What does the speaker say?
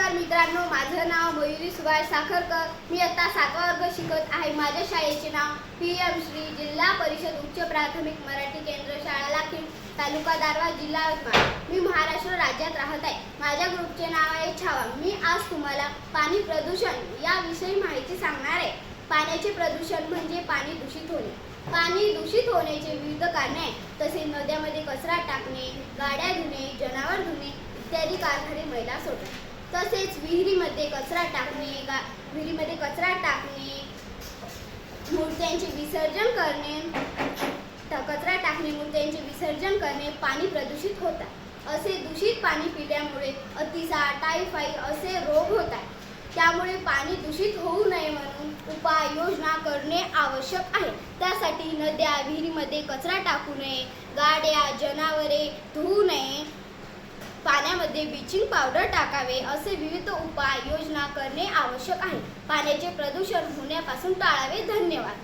नमस्कार मित्रांनो, माझं नाव मयुरी सुभाष साखरकर। मी आता 7वा वर्ग शिकत आहे। माझ्या शाळेचे नाव PM श्री जिल्हा परिषद उच्च प्राथमिक मराठी केंद्र शाळा लाखीण, तालुका दारव्हा, जिल्हा यवतमाळ। मी महाराष्ट्र राज्यात राहत आहे। माझ्या ग्रुपचे नाव आहे छावा। मी आज तुम्हाला पाणी प्रदूषण याविषयी माहिती सांगणार आहे। पाण्याचे प्रदूषण म्हणजे पाणी दूषित होणे। पाणी दूषित होण्याचे विविध कारणे आहेत। तसेच नद्यांमध्ये कचरा टाकणे, गाड्या धुणे, जनावर धुणे इत्यादी कारखाने मैला सोडतात। तसेच विहिरीमध्ये कचरा टाकणे, मूर्त्यांचे विसर्जन करणे पाणी प्रदूषित होतात। असे दूषित पाणी पिल्यामुळे अतिसार, टायफॉइड असे रोग होतात। त्यामुळे पाणी दूषित होऊ नये म्हणून उपाययोजना करणे आवश्यक आहे। त्यासाठी नद्या, विहिरीमध्ये कचरा टाकू नये, गाड्या, जनावरे धुवू नये, पाण्यामध्ये ब्लिचिंग पावडर टाकावे, असे विविध उपाययोजना करणे आवश्यक आहे। पाण्याचे प्रदूषण होण्यापासून टाळावे। धन्यवाद।